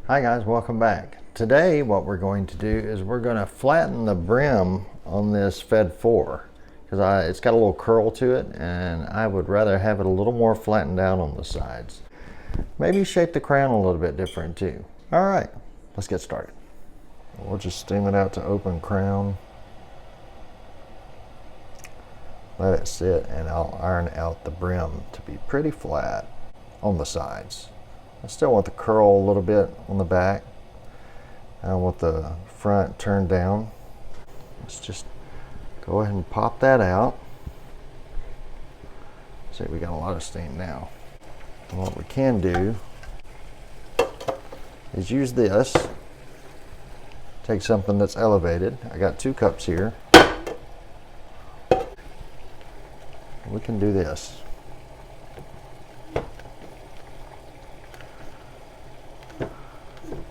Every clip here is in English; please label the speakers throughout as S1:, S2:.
S1: Hi guys, welcome back. Today what we're going to do is we're going to flatten the brim on this Fed 4 because it's got a little curl to it and I would rather have it a little more flattened out on the sides. Maybe shape the crown a little bit different too. Alright, let's get started. We'll just steam it out to open crown. Let it sit and I'll iron out the brim to be pretty flat on the sides. I still want the curl a little bit on the back. I want the front turned down. Let's just go ahead and pop that out. See, we got a lot of steam now. And what we can do is use this. Take something that's elevated. I got 2 cups here. We can do this.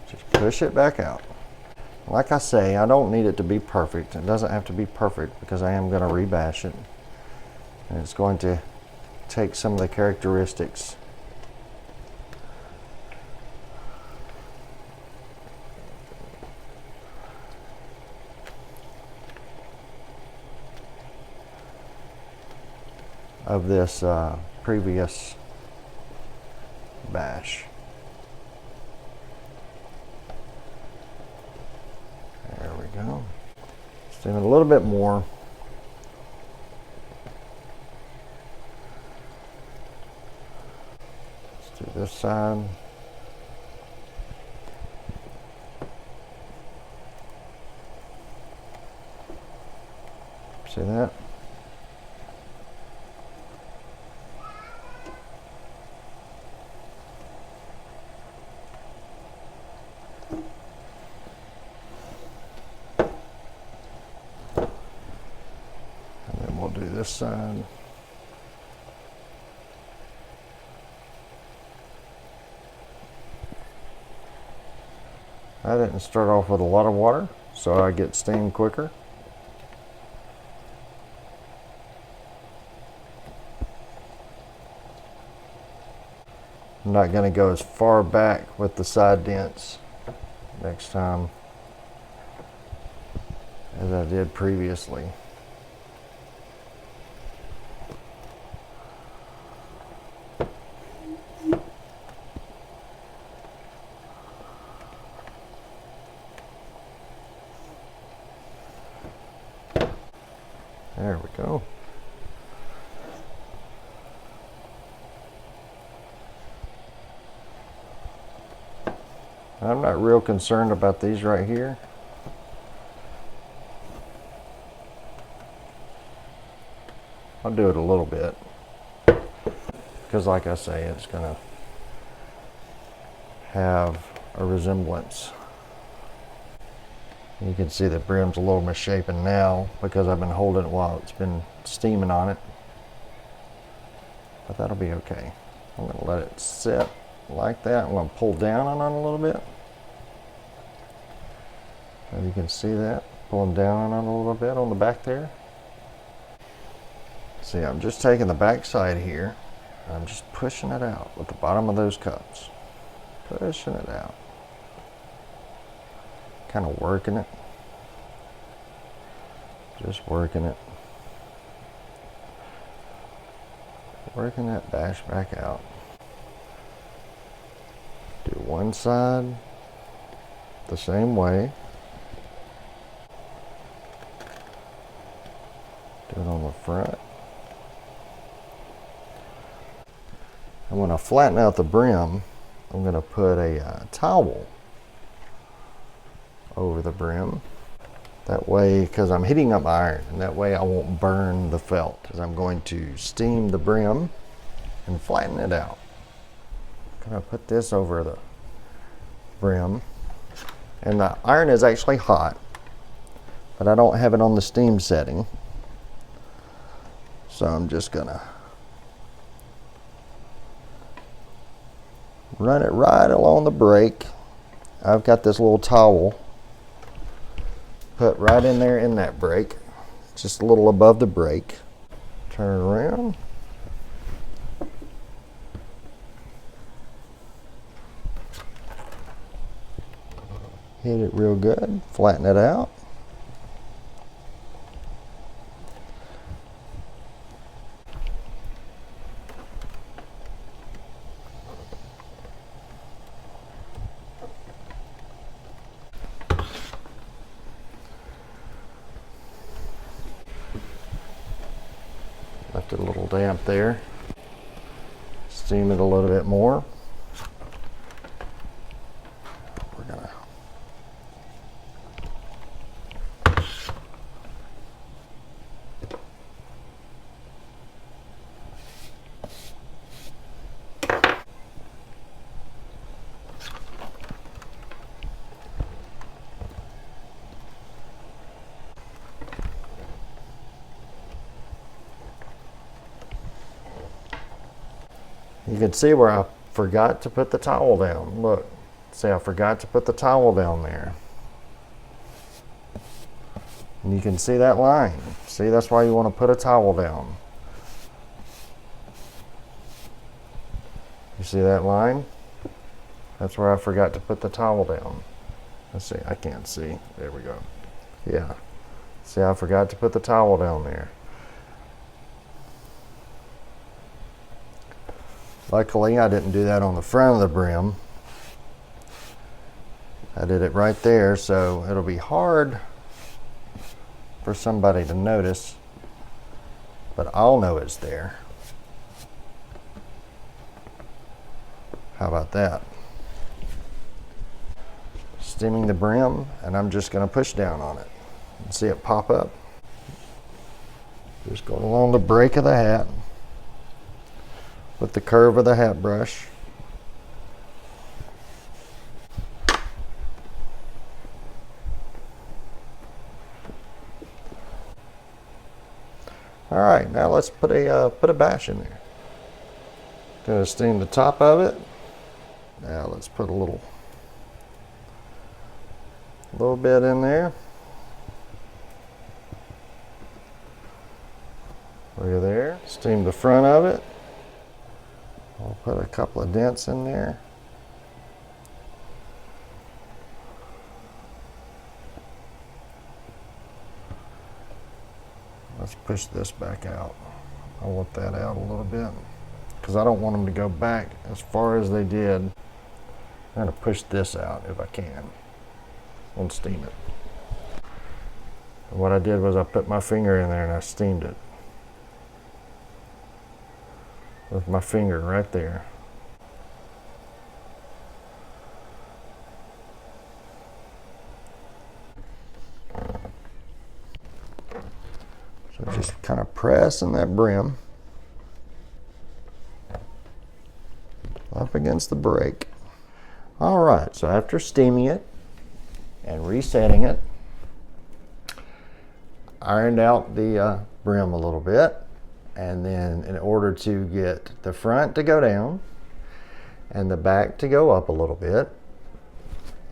S1: Just push it back out. Like I say, I don't need it to be perfect. It doesn't have to be perfect because I am going to rebash it. And it's going to take some of the characteristics of this previous bash. There we go. Steam it a little bit more. Let's do this side. See that? We'll do this side. I didn't start off with a lot of water, so I get steam quicker. I'm not going to go as far back with the side dents next time as I did previously. There we go. I'm not real concerned about these right here. I'll do it a little bit because like I say, it's gonna have a resemblance. You can see the brim's a little misshapen now because I've been holding it while it's been steaming on it. But that'll be okay. I'm going to let it sit like that. I'm going to pull down on it a little bit. And you can see that. Pulling down on it a little bit on the back there. See, I'm just taking the back side here. And I'm just pushing it out with the bottom of those cups. Pushing it out. Kind of working it. Just working it. Working that bash back out. Do one side the same way. Do it on the front. And when I flatten out the brim, I'm going to put a towel over the brim. That way, because I'm heating up iron, and that way I won't burn the felt, because I'm going to steam the brim and flatten it out. I'm going to put this over the brim. And the iron is actually hot, but I don't have it on the steam setting. So I'm just going to run it right along the brake. I've got this little towel put right in there in that brake, just a little above the brake. Turn around. hit it real good, flatten it out. Left it a little damp there. Steam it a little bit more. We're gonna You can see where I forgot to put the towel down. Look, see, I forgot to put the towel down there. And you can see that line. See, that's why you want to put a towel down. You see that line? That's where I forgot to put the towel down. Let's see, I can't see. There we go. Yeah. See, I forgot to put the towel down there. Luckily, I didn't do that on the front of the brim. I did it right there, so it'll be hard for somebody to notice, but I'll know it's there. How about that? Steaming the brim, and I'm just going to push down on it and see it pop up. Just going along the break of the hat with the curve of the hat brush. All right, now let's put a bash in there. Gonna steam the top of it. Now let's put a little bit in there. Look at there. Steam the front of it. I'll put a couple of dents in there. Let's push this back out. I want that out a little bit because I don't want them to go back as far as they did. I'm going to push this out if I can and steam it. And what I did was I put my finger in there and I steamed it with my finger right there. So just kind of pressing that brim up against the brake. All right, so after steaming it and resetting it, ironed out the brim a little bit. And then in order to get the front to go down and the back to go up a little bit,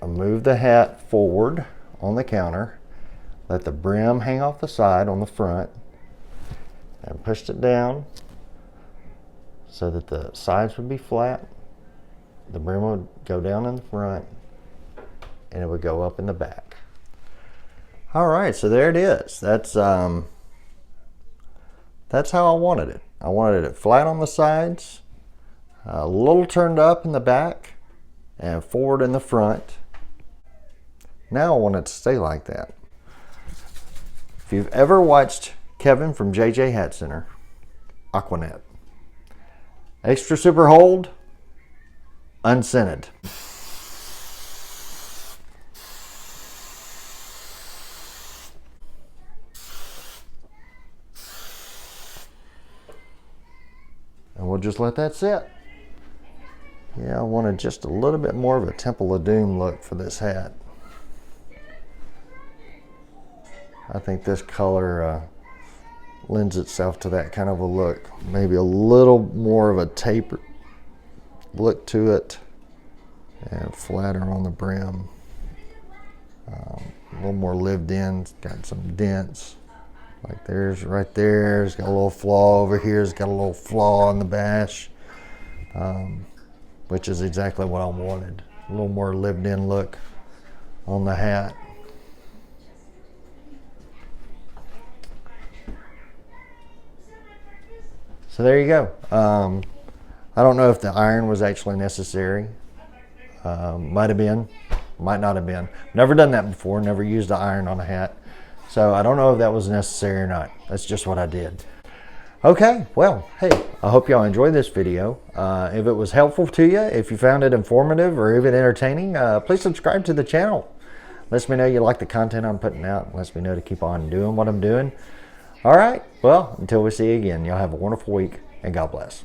S1: I moved the hat forward on the counter, let the brim hang off the side on the front, and pushed it down so that the sides would be flat, the brim would go down in the front, and it would go up in the back. All right, so there it is. That's how I wanted it. I wanted it flat on the sides, a little turned up in the back, and forward in the front. Now I want it to stay like that. If you've ever watched Kevin from JJ Hat Center, Aquanet, extra super hold, unscented. And we'll just let that sit. Yeah, I wanted just a little bit more of a Temple of Doom look for this hat. I think this color lends itself to that kind of a look. Maybe a little more of a taper look to it and flatter on the brim. A little more lived in, it's got some dents. Like there's right there, it's got a little flaw over here, it's got a little flaw on the bash, which is exactly what I wanted. A little more lived in look on the hat. So there you go. I don't know if the iron was actually necessary. Might have been, might not have been. Never done that before, never used the iron on a hat. So I don't know if that was necessary or not. That's just what I did. Okay, well, hey, I hope y'all enjoyed this video. If it was helpful to you, if you found it informative or even entertaining, please subscribe to the channel. Lets me know you like the content I'm putting out. Lets me know to keep on doing what I'm doing. All right, well, until we see you again, y'all have a wonderful week, and God bless.